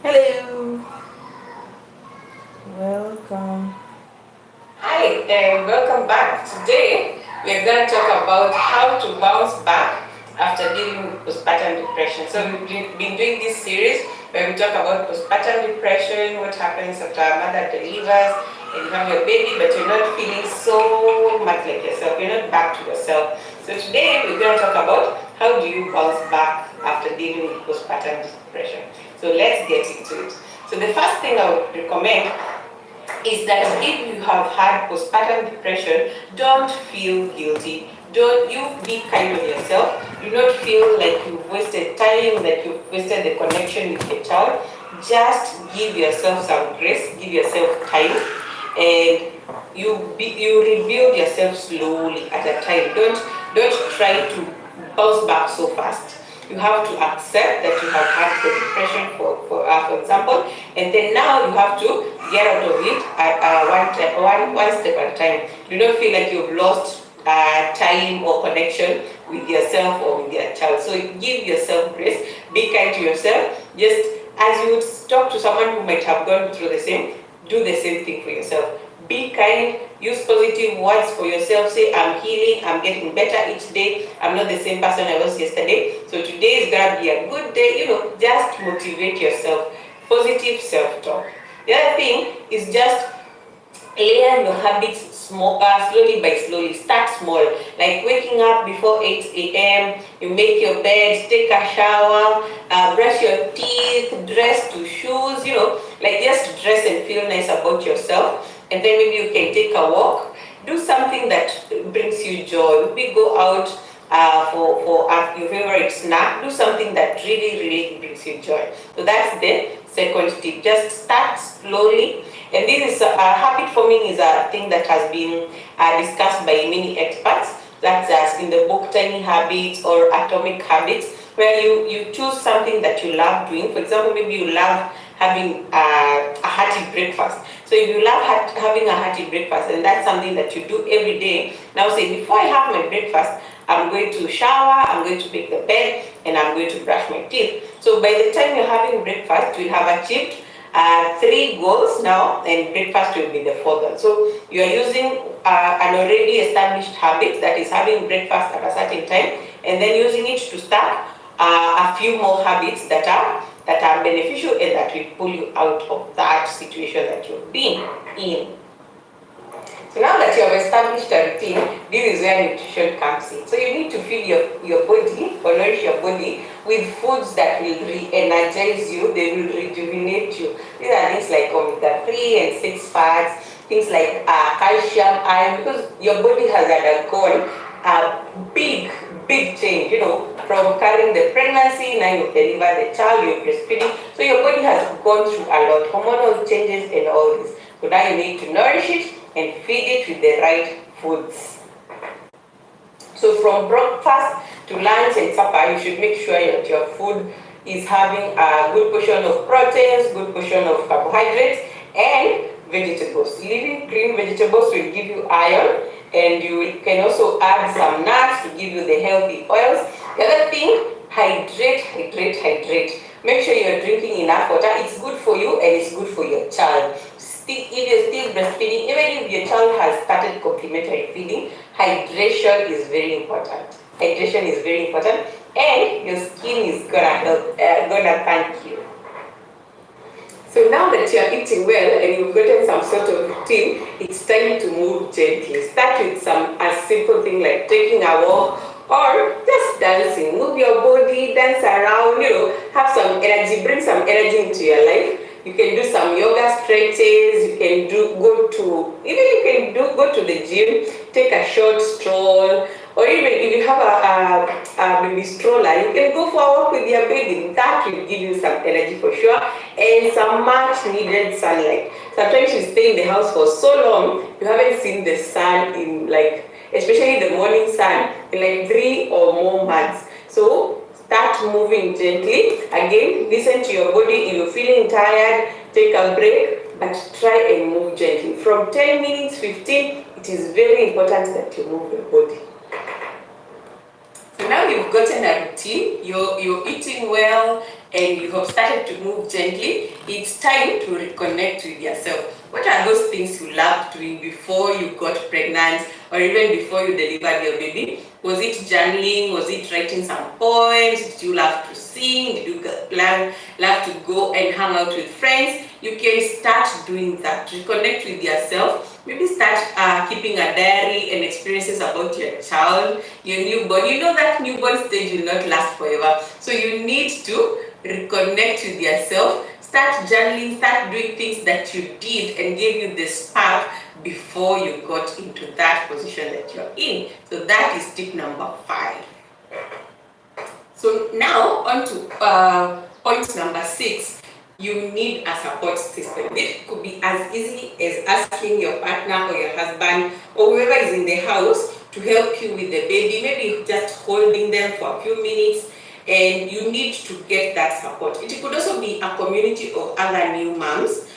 Hello, welcome. Hi, and welcome back. Today, we're going to talk about how to bounce back after dealing with postpartum depression. So, we've been doing this series where we talk about postpartum depression, what happens after a mother delivers, and you have your baby, but you're not feeling so much like yourself, you're not back to yourself. So, today, we're going to talk about how do you bounce back after dealing with postpartum depression. So, let's get into it. So, the first thing I would recommend is that if you have had postpartum depression, don't feel guilty. Don't you be kind with yourself. Do not feel like you've wasted time, that you've wasted the connection with your child. Just give yourself some grace, give yourself time, and you rebuild yourself slowly at a time. Don't try to bounce back so fast. You have to accept that you have had the depression, for example, and then now you have to get out of it one step at a time. Do not feel like you've lost time or connection with yourself or with your child. So give yourself grace, be kind to yourself. Just as you would talk to someone who might have gone through the same, do the same thing for yourself. Be kind, use positive words for yourself. Say, I'm healing, I'm getting better each day. I'm not the same person I was yesterday. So today is gonna be a good day. Just motivate yourself. Positive self-talk. The other thing is just layer your habits slowly by slowly. Start small, like waking up before 8 a.m. You make your bed, take a shower, brush your teeth, dress to shoes. Like just dress and feel nice about yourself. And then maybe you can take a walk. Do something that brings you joy. Maybe go out for your favorite snack. Do something that really brings you joy. So that's the second tip. Just start slowly. And this is habit forming is a thing that has been discussed by many experts. That's as in the book Tiny Habits or Atomic Habits, where you choose something that you love doing. For example, maybe you love having a hearty breakfast. So if you love having a hearty breakfast, and that's something that you do every day, now say, before I have my breakfast, I'm going to shower, I'm going to make the bed, and I'm going to brush my teeth. So by the time you're having breakfast, you'll have achieved three goals now, and breakfast will be the fourth one. So you are using an already established habit, that is having breakfast at a certain time, and then using it to start a few more habits that are beneficial and that will pull you out of that situation that you've been in. So now that you have established a routine, this is where nutrition comes in. So you need to feed your body or nourish your body with foods that will re-energize you, they will rejuvenate you. These are things like omega-3 and 6 fats, things like calcium, iron, because your body has undergone a big change, from carrying the pregnancy, now you deliver the child, you're breastfeeding. So your body has gone through a lot, hormonal changes and all this. So now you need to nourish it and feed it with the right foods. So from breakfast to lunch and supper, you should make sure that your food is having a good portion of proteins, good portion of carbohydrates, and vegetables. Leaving green vegetables will give you iron, and you can also add some nuts to give you the healthy oils. The other thing, hydrate. Make sure you're drinking enough water. It's good for you and it's good for your child. If you're still breastfeeding, even if your child has started complementary feeding, hydration is very important. Hydration is very important, and your skin is gonna thank you. So now that you're eating well and you've gotten some sort of routine, it's time to move gently. Start with some a simple thing like taking a walk or just dancing. Move your body, dance around, have some energy, bring some energy into your life. You can do some yoga stretches, you can go to the gym, take a short stroll, or even if you have a baby stroller, you can go for a walk with your baby. That will give you some energy for sure, and some much needed sunlight. Sometimes you stay in the house for so long, you haven't seen the sun especially the morning sun, in like 3 or more months. So start moving gently. Again, listen to your body. If you're feeling tired, take a break, but try and move gently. From 10 minutes, 15, it is very important that you move your body. So now you've gotten a routine, you're eating well, and you have started to move gently, it's time to reconnect with yourself. What are those things you loved doing before you got pregnant or even before you delivered your baby? Was it journaling? Was it writing some poems? Did you love to sing? Did you love to go and hang out with friends? You can start doing that. Reconnect with yourself. Maybe start keeping a diary and experiences about your child, your newborn. You know that newborn stage will not last forever. So you need to reconnect with yourself. Start journaling, start doing things that you did and gave you the spark before you got into that position that you're in. So that is tip number 5. So now on to point number 6. You need a support system. It could be as easy as asking your partner or your husband or whoever is in the house to help you with the baby, maybe just holding them for a few minutes, and you need to get that support. It could also be a community of other new moms,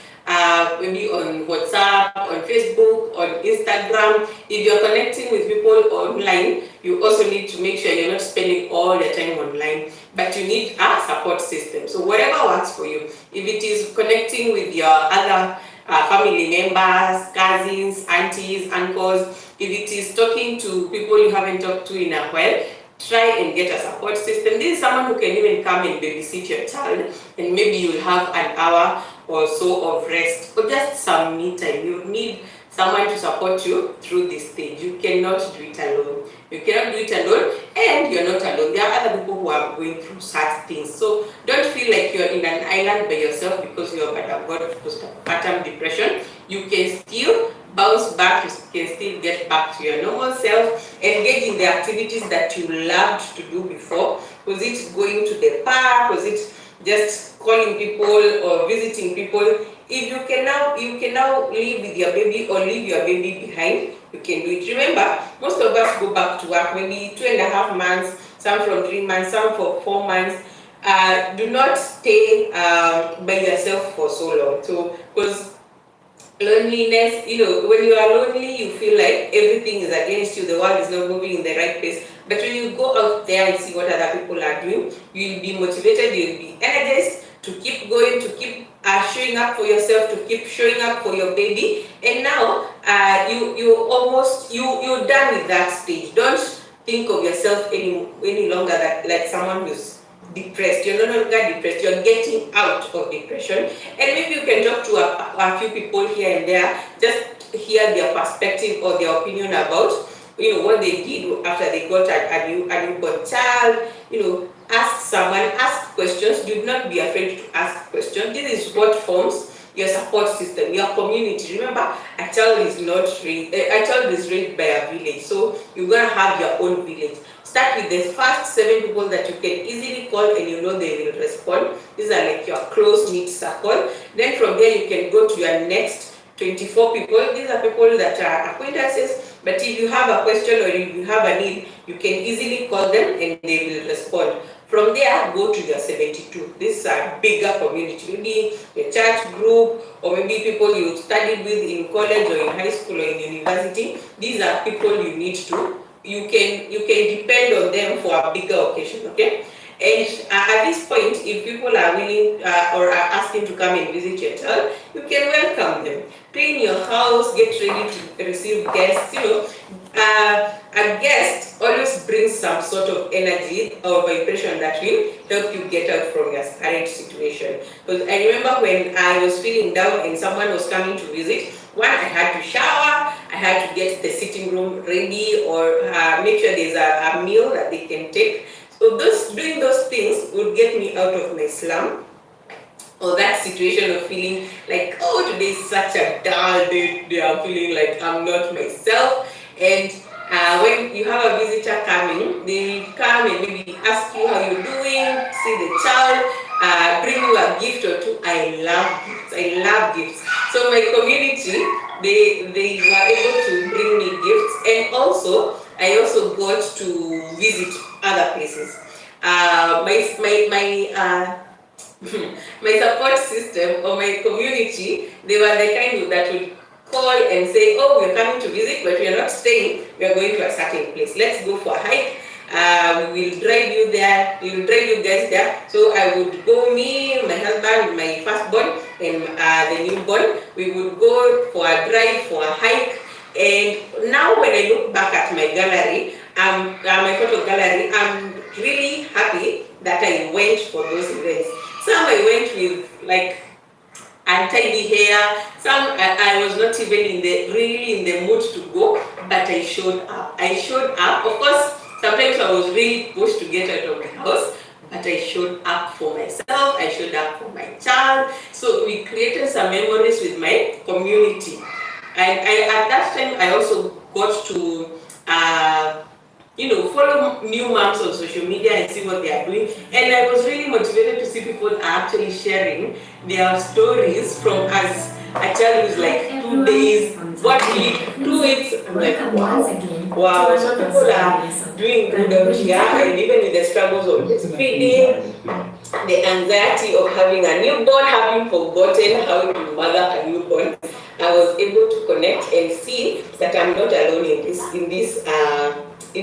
maybe on WhatsApp, on Facebook, on Instagram. If you're connecting with people online, you also need to make sure you're not spending all your time online, but you need a support system. So whatever works for you. If it is connecting with your other family members, cousins, aunties, uncles, if it is talking to people you haven't talked to in a while, try and get a support system. This is someone who can even come and babysit your child, and maybe you'll have an hour or so of rest or just some me time. You need someone to support you through this stage. You cannot do it alone. You cannot do it alone, and you're not alone. There are other people who are going through such things. So don't feel like you're in an island by yourself because you're about to go postpartum depression. You can still bounce back, you can still get back to your normal self, engage in the activities that you loved to do before. Was it going to the park? Was it just calling people or visiting people? If you can now live with your baby or leave your baby behind, you can do it. Remember, most of us go back to work maybe 2.5 months, some from 3 months, some for 4 months. Do not stay by yourself for so long. So, because loneliness, when you are lonely, you feel like everything is against you, the world is not moving in the right pace. But when you go out there and see what other people are doing, you'll be motivated, you'll be energized to keep going, to keep showing up for yourself, to keep showing up for your baby. And now you're done with that stage. Don't think of yourself any longer like someone who's depressed. You're no longer depressed. You're getting out of depression, and maybe you can talk to a few people here and there, just hear their perspective or their opinion about what they did after they got a newborn child. Ask someone, ask questions. Do not be afraid to ask questions. This is what forms your support system, your community. Remember, a child is raised by a village, so you're gonna have your own village. Start with the first 7 people that you can easily call and they will respond. These are like your close-knit circle. Then from there you can go to your next 24 people. These are people that are acquaintances, but if you have a question or if you have a need, you can easily call them and they will respond. From there, go to your 72. This is a bigger community, maybe a church group, or maybe people you studied with in college or in high school or in university. These are people you can depend on them for a bigger occasion, okay? And at this point, if people are willing or are asking to come and visit your child, you can welcome them. Clean your house, get ready to receive guests. A guest always brings some sort of energy or vibration that will help you get out from your current situation. Because I remember when I was feeling down and someone was coming to visit, I had to shower, I had to get the sitting room ready or make sure there's a meal that they can take. So doing those things would get me out of my slump or that situation of feeling like, oh, today is such a dull day, I'm feeling like I'm not myself. And when you have a visitor coming, they come and maybe ask you how you're doing, see the child, bring you a gift or two. I love gifts. So my community, they were able to bring me gifts, and also I also got to visit other places. My support system or my community, they were the kind that would call and say, oh, we're coming to visit, but we are not staying, we are going to a certain place. Let's go for a hike. We will drive you there. We will drive you guys there. So I would go, me, my husband, my firstborn, and the newborn. We would go for a drive, for a hike. And now when I look back at my gallery, my photo gallery, I'm really happy that I went for those events. Some I went with like untidy hair. Some I was not even really in the mood to go, but I showed up. I showed up. Of course, sometimes I was really pushed to get out of the house, but I showed up for myself. I showed up for my child. So we created some memories with my community. And at that time, I also got to follow new moms on social media and see what they are doing. And I was really motivated to see people are actually sharing their stories from as a child who's like 2 days, 1 week, 2 weeks. I'm like, wow, so people are doing good out here, and even with the struggles of breastfeeding, the anxiety of having a newborn, having forgotten how to mother a newborn, I was able to connect and see that I'm not alone in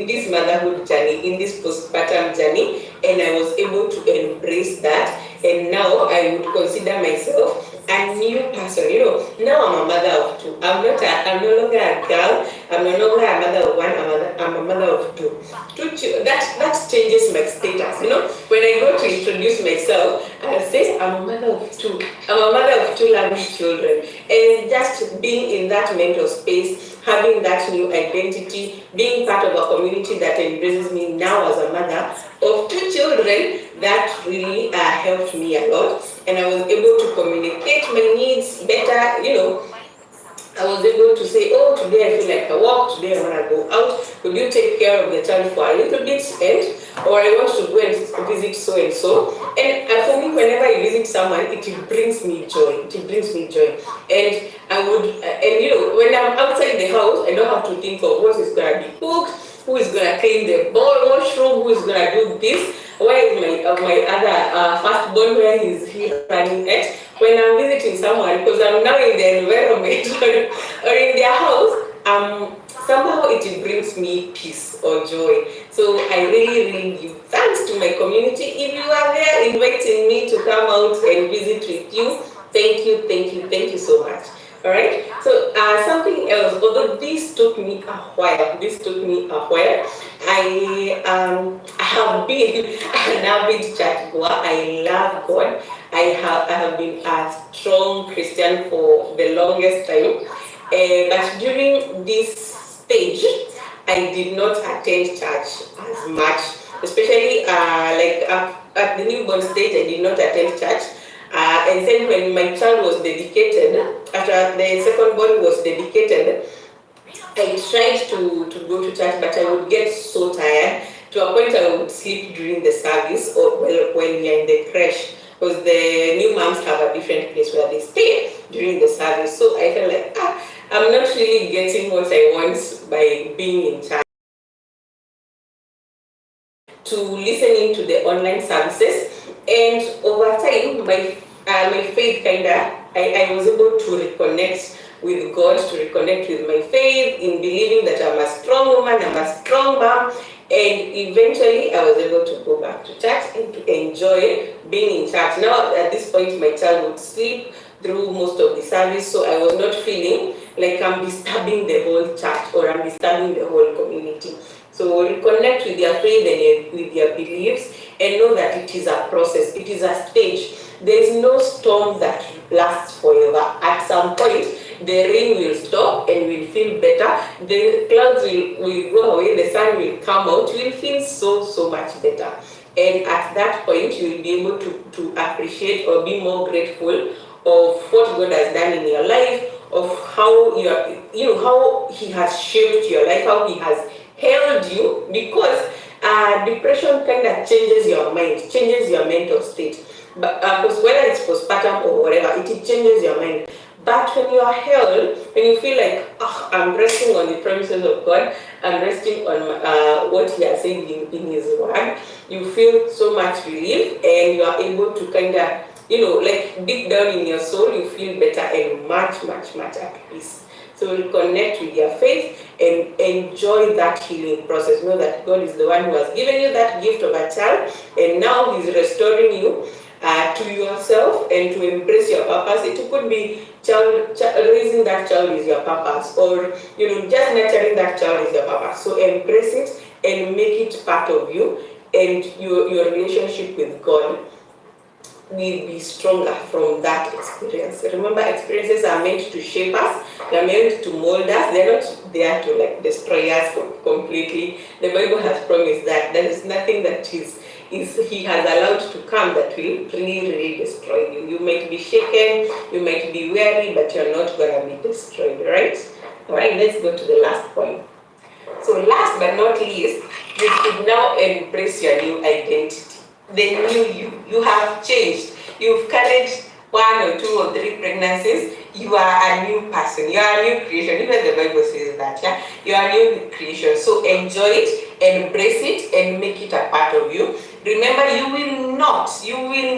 this motherhood journey, in this postpartum journey, and I was able to embrace that. And now I would consider myself a new person. Now I'm a mother of two. I'm no longer a girl. I'm no longer a mother of one. I'm a mother of two. That changes my status. When I go to introduce myself, I'll say I'm a mother of two. I'm a mother of two loving children. And just being in that mental space, having that new identity, being part of a community that embraces me now as a mother of two children, that really helped me a lot. And I was able to communicate my needs better. I was able to say, oh, today I feel like a walk, today I want to go out. Could you take care of the child for a little bit? Or I want to go and visit so and so. And for me, whenever I visit someone, it brings me joy. It brings me joy. And I would, when I'm outside the house, I don't have to think of what is going to be cooked, who is going to clean the washroom, who is going to do this. Where is my other firstborn, where is he running at? When I'm visiting someone, because I'm now in the environment or in their house, somehow it brings me peace or joy. So I really, really give thanks to my community. If you are there inviting me to come out and visit with you, thank you, thank you, thank you so much. All right. So something else, although this took me a while. I have been an avid churchgoer. I love God. I have been a strong Christian for the longest time. But during this stage, I did not attend church as much, especially at the newborn stage. I did not attend church. And then when my child was dedicated, after the second born was dedicated, I tried to go to church, but I would get so tired to a point I would sleep during the service or when we are in the creche, because the new moms have a different place where they stay during the service. So I felt like, I'm not really getting what I want by being in church. To listening to the online services, and over time, my faith I was able to reconnect with God, to reconnect with my faith in believing that I'm a strong woman, I'm a strong mom, and eventually I was able to go back to church and to enjoy being in church. Now at this point, my child would sleep through most of the service, so I was not feeling like I'm disturbing the whole church or I'm disturbing the whole community. So reconnect with your faith and with your beliefs, and know that it is a process, it is a stage. There is no storm that lasts forever. At some point, the rain will stop and we'll feel better. The clouds will go away, the sun will come out, we'll feel so much better. And at that point, you will be able to appreciate or be more grateful of what God has done in your life, of how how He has shaped your life, how He has held you, because depression kind of changes your mind, changes your mental state. But because whether it's postpartum or whatever, it changes your mind. But when you are held, when you feel like, I'm resting on the promises of God, I'm resting on what He has said in His Word, you feel so much relief, and you are able to kind of like deep down in your soul, you feel better and much, much, much at peace. So connect with your faith and enjoy that healing process. Know that God is the one who has given you that gift of a child, and now He's restoring you to yourself and to embrace your purpose. It could be raising that child is your purpose, or just nurturing that child is your purpose. So embrace it and make it part of you, and your relationship with God will be stronger from that experience. Remember, experiences are meant to shape us, they're meant to mold us, they're not there to destroy us completely. The Bible has promised that there is nothing that He has allowed to come that will really, really destroy you. You might be shaken, you might be weary, but you're not going to be destroyed, right? All right, let's go to the last point. So last but not least, you should now embrace your new identity. The new you. You have changed. You've carried 1 or 2 or 3 pregnancies. You are a new person. You are a new creation. Even the Bible says that, yeah? You are a new creation. So enjoy it, embrace it, and make it a part of you. Remember, you will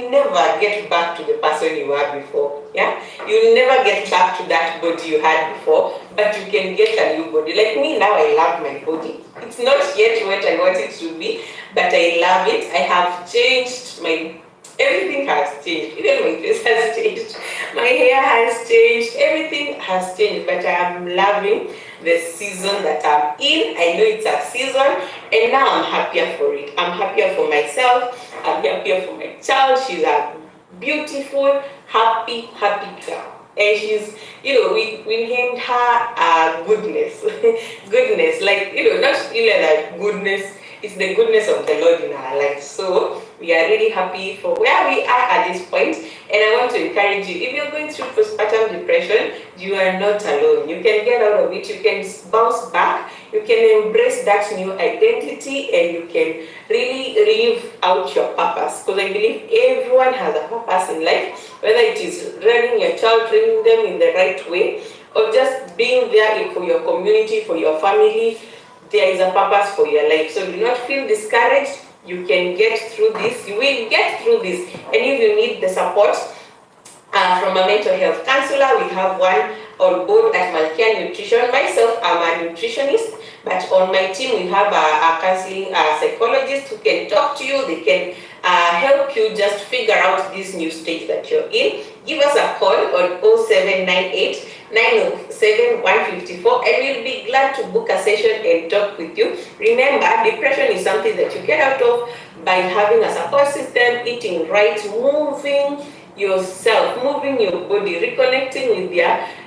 never get back to the person you were before. Yeah? You will never get back to that body you had before, but you can get a new body. Like me now, I love my body. It's not yet what I want it to be, but I love it. I have changed everything has changed. Even my face has changed. My hair has changed. Everything has changed, but I am loving the season that I'm in. I know it's a season, and now I'm happier for it. I'm happier for myself. I'm happier for my child. She's a beautiful, happy girl. And she's, we named her goodness. Goodness, not really like goodness, it's the goodness of the Lord in our lives. So we are really happy for where we are at this point. And I want to encourage you, if you're going through postpartum depression, you are not alone. You can get out of it. You can bounce back. You can embrace that new identity, and you can really live out your purpose. Because I believe everyone has a purpose in life, whether it is raising your child, training them in the right way, or just being there for your community, for your family. There is a purpose for your life. So do not feel discouraged. You can get through this. You will get through this. And if you need the support from a mental health counselor, we have one on board at Malkia Nutrition. Myself, I'm a nutritionist, but on my team we have a counseling psychologist who can talk to you. They can help you just figure out this new stage that you're in. Give us a call on 0798 907 154, and we'll be glad to book a session and talk with you. Remember, depression is something that you get out of by having a support system, eating right, moving yourself, moving your body, reconnecting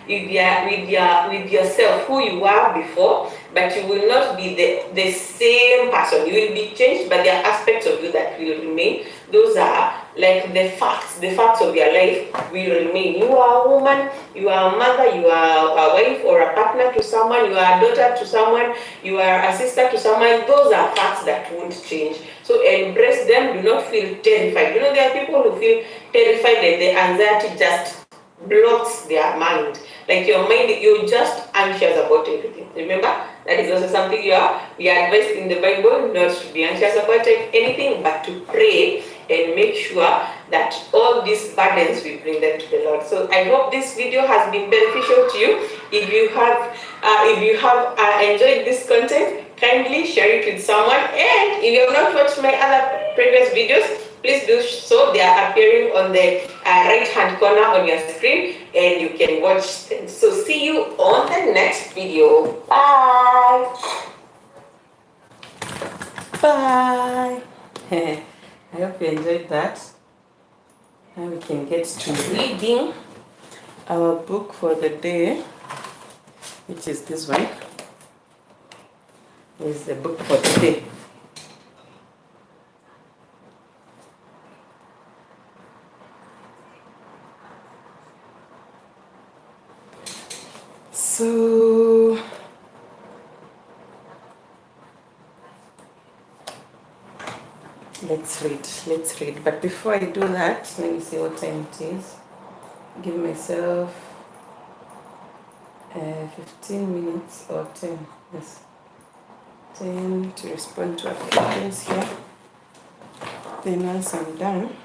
with yourself, who you were before, but you will not be the same person. You will be changed, but there are aspects of you that will remain. Those are like the facts of your life will remain. You are a woman, you are a mother, you are a wife or a partner to someone, you are a daughter to someone, you are a sister to someone. Those are facts that won't change. So embrace them. Do not feel terrified. There are people who feel terrified and the anxiety just blocks their mind. Like your mind, you're just anxious about everything. Remember, that is also something we are advised in the Bible, not to be anxious about anything, but to pray and make sure that all these burdens, we bring them to the Lord. So I hope this video has been beneficial to you. If you have enjoyed this content, kindly share it with someone. And if you have not watched my other previous videos, please do so. They are appearing on the right hand corner on your screen, and you can watch them. So see you on the next video. Bye. Bye. I hope you enjoyed that. Now we can get to reading our book for the day, which is this one. This is the book for today. So let's read. But before I do that, let me see what time it is. Give myself 15 minutes or 10. Yes, 10 to respond to a few things here. Then once I'm done,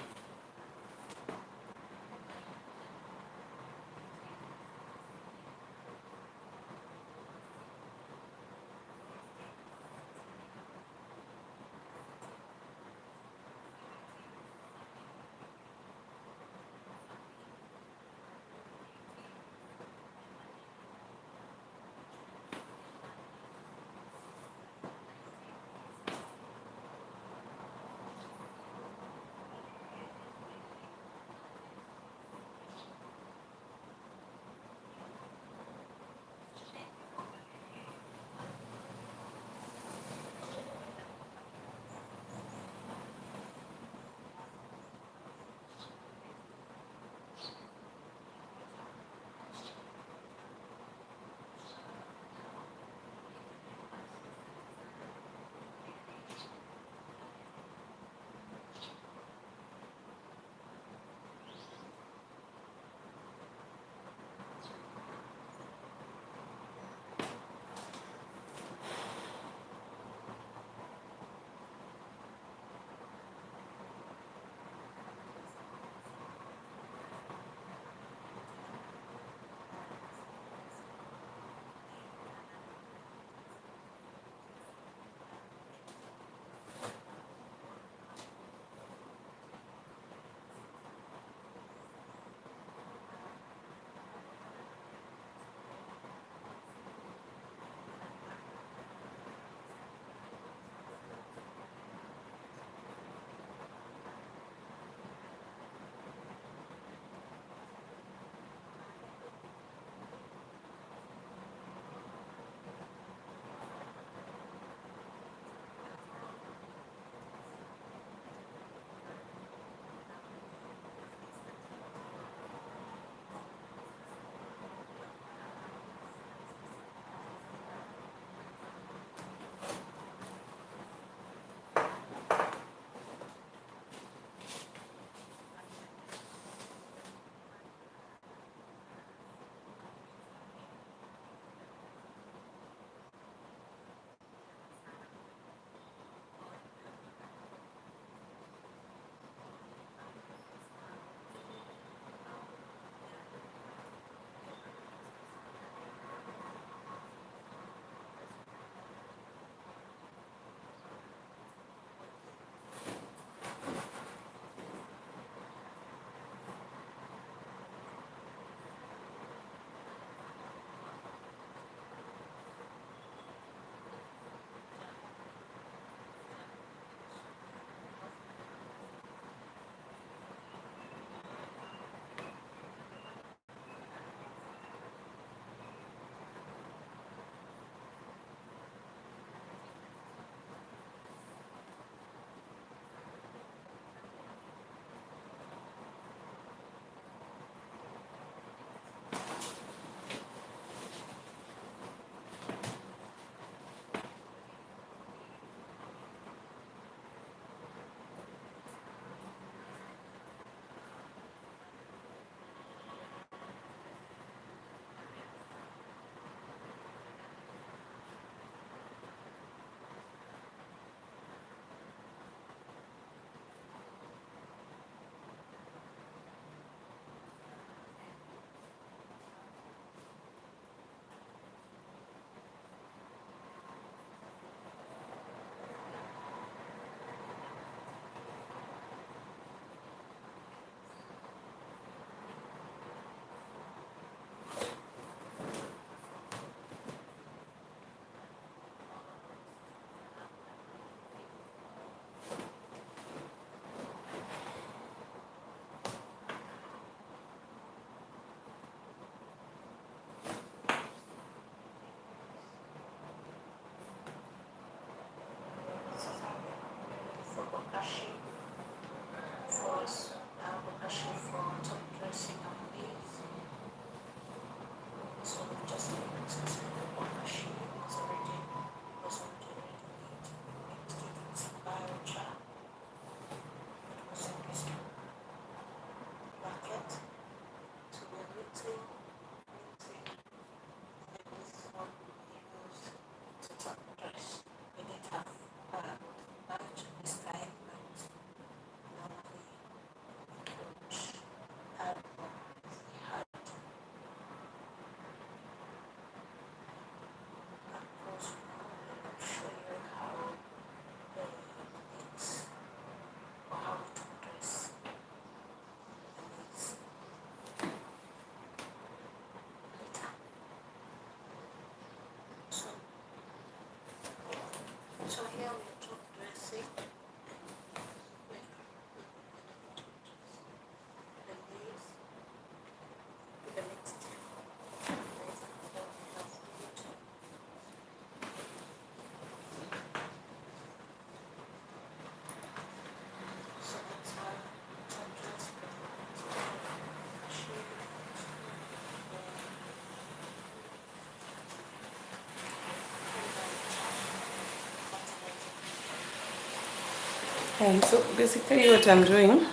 And so basically what I'm doing,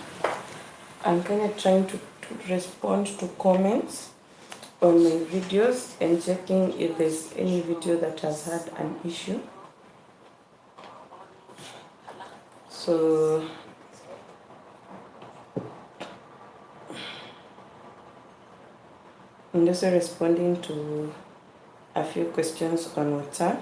I'm kind of trying to respond to comments on my videos and checking if there's any video that has had an issue. So I'm also responding to a few questions on WhatsApp.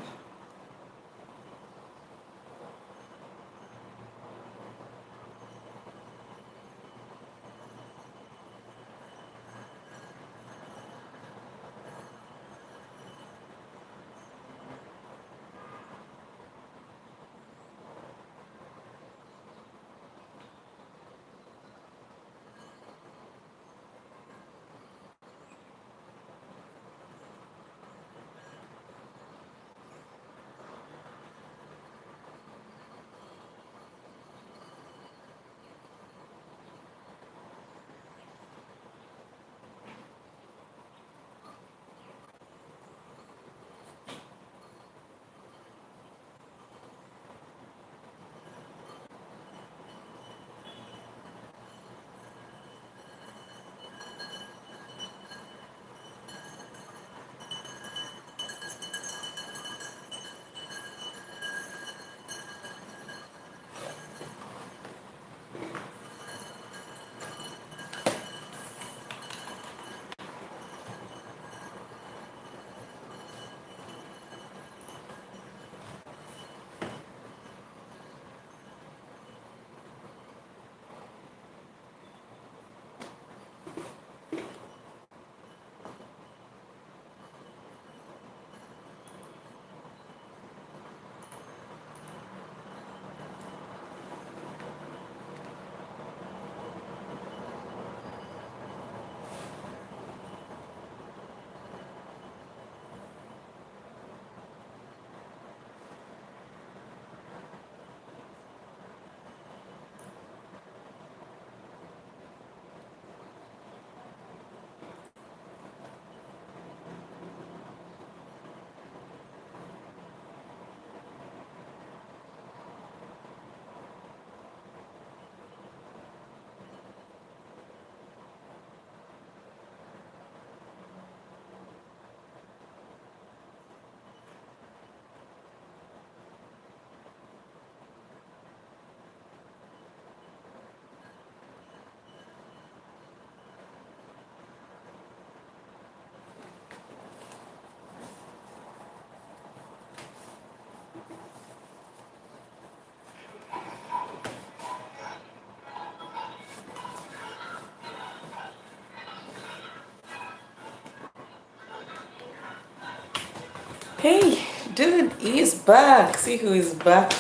Hey, dude is back. See who is back.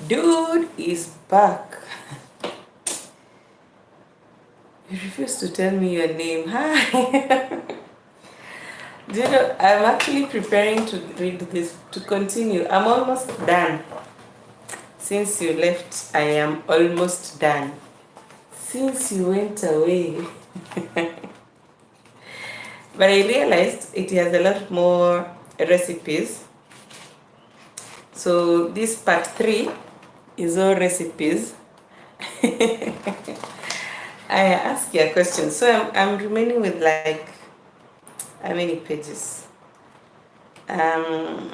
Dude is back. You refuse to tell me your name. Hi. Do you know, I'm actually preparing to read this, to continue. I'm almost done. Since you left, I am almost done. Since you went away. But I realized it has a lot more recipes. So this part 3 is all recipes. I ask you a question. So I'm remaining with like, how many pages? 10.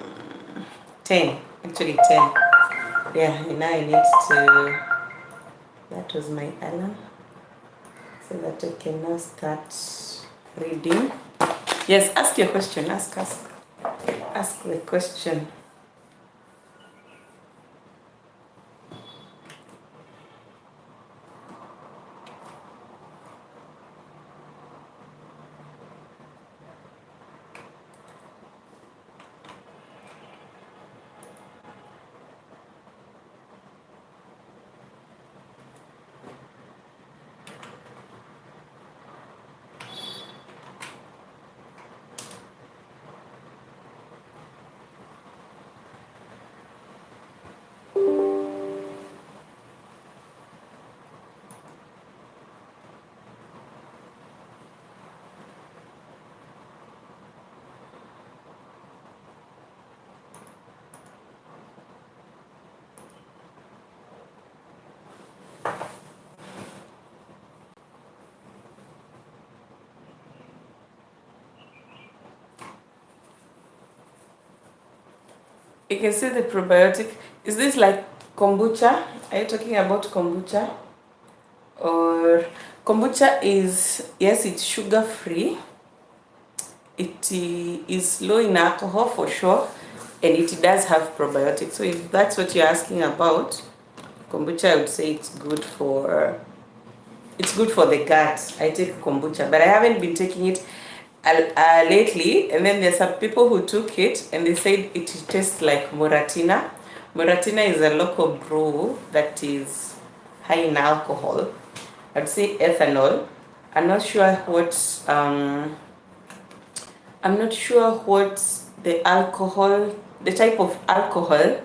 Actually 10. Yeah, and now I need to, that was my alarm. So that I can now start reading. Yes, ask your question. Ask the question. You can see the probiotic. Is this like kombucha? Are you talking about kombucha? Or kombucha is, yes, it's sugar free. It is low in alcohol for sure, and it does have probiotics. So if that's what you're asking about, kombucha, I would say it's good for the gut. I take kombucha, but I haven't been taking it lately. And then there's some people who took it and they said it tastes like Moratina. Moratina is a local brew that is high in alcohol. I'd say ethanol. I'm not sure what the type of alcohol.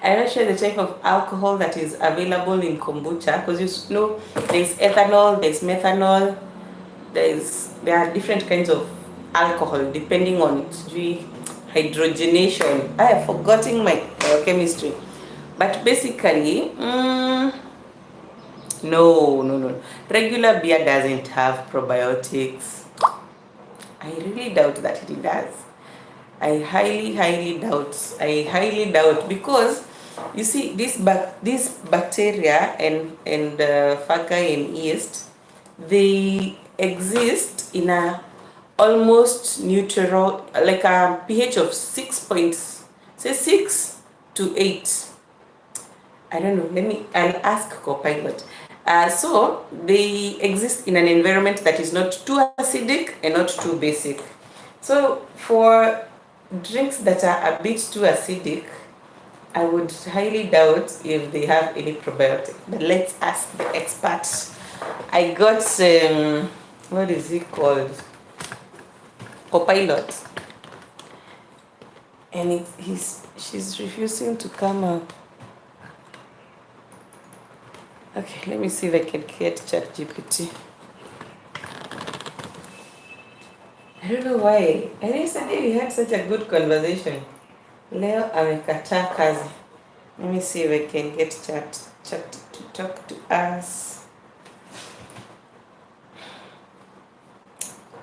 I'm not sure the type of alcohol that is available in kombucha, because you know there's ethanol, there's methanol, there are different kinds of alcohol depending on hydrogenation. I have forgotten my chemistry, but basically, no. Regular beer doesn't have probiotics. I really doubt that it does. I highly doubt, because you see this bacteria and fungi and yeast, they exist in a almost neutral, like a pH of 6 to 8. I don't know. I'll ask Copilot. So they exist in an environment that is not too acidic and not too basic. So for drinks that are a bit too acidic, I would highly doubt if they have any probiotic. But let's ask the experts. I got what is it called? Copilot, and she's refusing to come up. Okay, let me see if I can get ChatGPT. I don't know why. And yesterday we had such a good conversation. Leo amekataa kazi. Let me see if I can get chat to talk to us.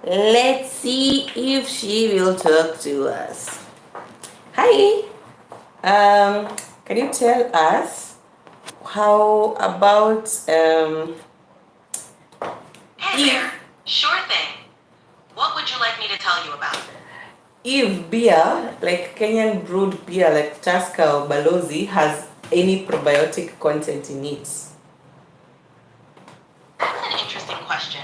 Let's see if she will talk to us. Hi. Can you tell us how about Hey there. Sure thing. What would you like me to tell you about? if beer, like Kenyan brewed beer like Tusker or Balozi, has any probiotic content in it? That's an interesting question.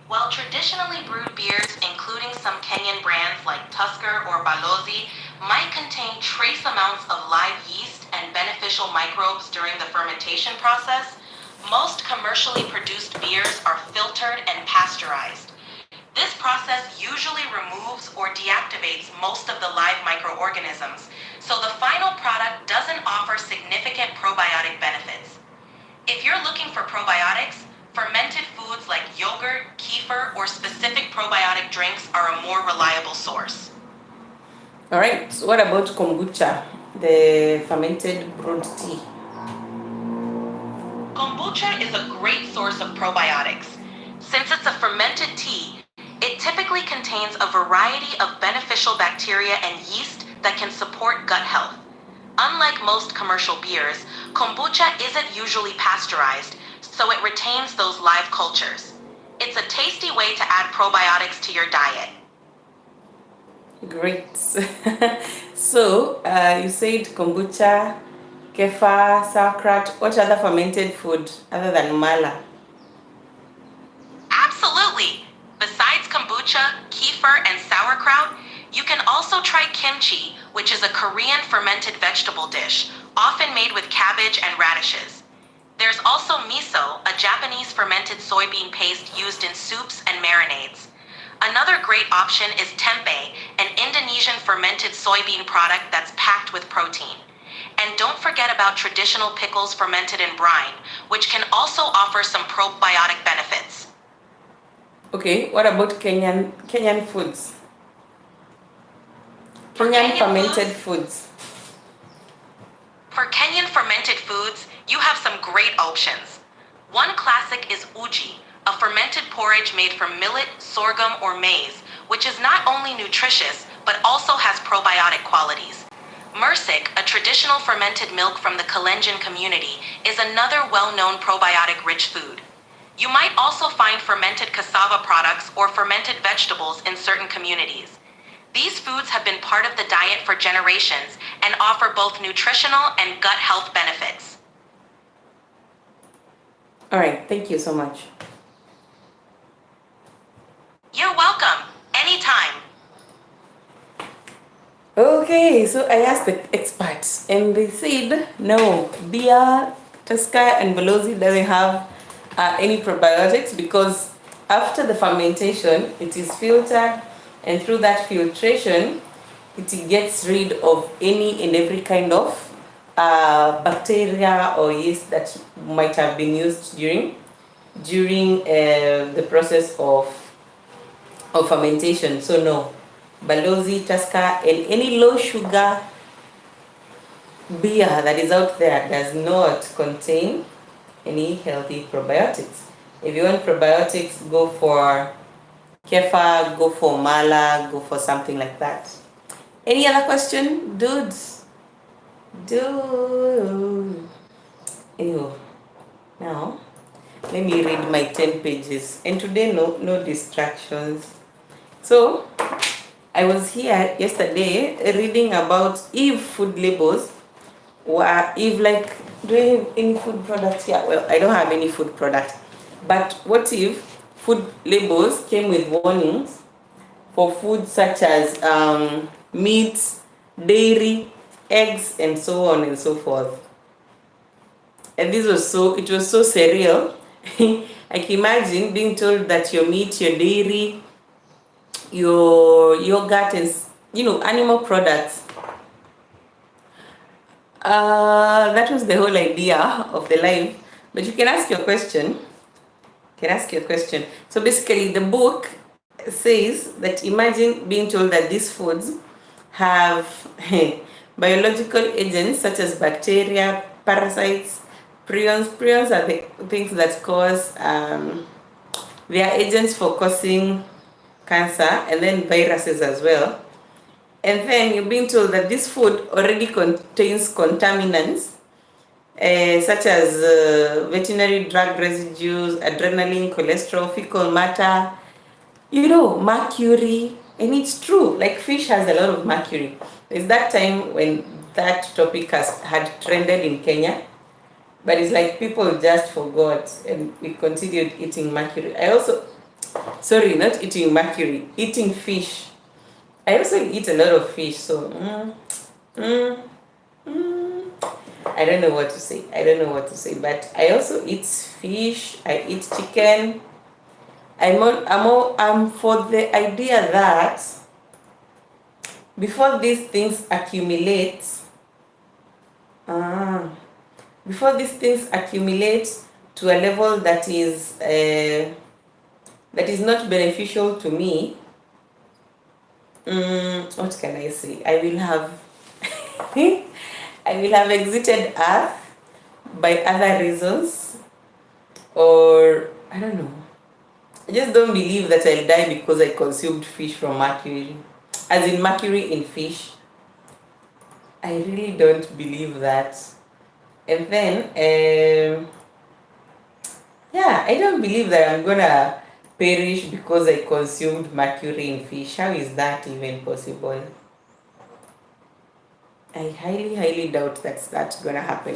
While traditionally brewed beers, including some Kenyan brands like Tusker or Balozi, might contain trace amounts of live yeast and beneficial microbes during the fermentation process, most commercially produced beers are filtered and pasteurized. This process usually removes or deactivates most of the live microorganisms, so the final product doesn't offer significant probiotic benefits. If you're looking for probiotics, fermented foods like yogurt, kefir, or specific probiotic drinks are a more reliable source. All right, so what about kombucha, the fermented brewed tea? Kombucha is a great source of probiotics. Since it's a fermented tea, it typically contains a variety of beneficial bacteria and yeast that can support gut health. Unlike most commercial beers, kombucha isn't usually pasteurized, so it retains those live cultures. It's a tasty way to add probiotics to your diet. Great. So you said kombucha, kefir, sauerkraut. What other fermented food other than mala? Absolutely! Besides kombucha, kefir, and sauerkraut, you can also try kimchi, which is a Korean fermented vegetable dish, often made with cabbage and radishes. There's also miso, a Japanese fermented soybean paste used in soups and marinades. Another great option is tempeh, an Indonesian fermented soybean product that's packed with protein. And don't forget about traditional pickles fermented in brine, which can also offer some probiotic benefits. Okay, what about Kenyan foods? Kenyan fermented foods. For Kenyan fermented foods, you have some great options. One classic is uji, a fermented porridge made from millet, sorghum, or maize, which is not only nutritious, but also has probiotic qualities. Mursik, a traditional fermented milk from the Kalenjin community, is another well-known probiotic-rich food. You might also find fermented cassava products or fermented vegetables in certain communities. These foods have been part of the diet for generations and offer both nutritional and gut health benefits. All right, thank you so much. You're welcome. Anytime. Okay, so I asked the experts and they said no, beer, Tusker and Balozi doesn't have any probiotics because after the fermentation, it is filtered, and through that filtration, it gets rid of any and every kind of bacteria or yeast that might have been used during the process of fermentation. So no, Balozi, Tusker, and any low sugar beer that is out there does not contain any healthy probiotics. If you want probiotics, go for Kefa, go for Mala, go for something like that. Any other question, dudes? Dude. Anyway, now let me read my 10 pages. And today, no distractions. So I was here yesterday reading about if food labels were, if like, do I have any food products here? Well, I don't have any food product. But what if food labels came with warnings for food such as meat, dairy, eggs, and so on and so forth? And it was so surreal. I can imagine being told that your meat, your dairy, your yogurt is, animal products. That was the whole idea of the live. But you can ask your question. So basically, the book says that imagine being told that these foods have biological agents such as bacteria, parasites, prions. Prions are the things that cause, they are agents for causing cancer, and then viruses as well. And then you're being told that this food already contains contaminants such as veterinary drug residues, adrenaline, cholesterol, fecal matter, mercury. And it's true, like fish has a lot of mercury. There's that time when that topic had trended in Kenya, but it's like people just forgot and we continued eating mercury. Not eating mercury, eating fish. I also eat a lot of fish, so I don't know what to say. But I also eat fish. I eat chicken. I'm for the idea that before these things accumulate, to a level that is not beneficial to me, what can I say? I will have exited Earth by other reasons, or I don't know. I just don't believe that I'll die because I consumed fish from mercury, as in mercury in fish. I really don't believe that. And then, I don't believe that I'm gonna perish because I consumed mercury in fish. How is that even possible? I highly, highly doubt that's gonna happen.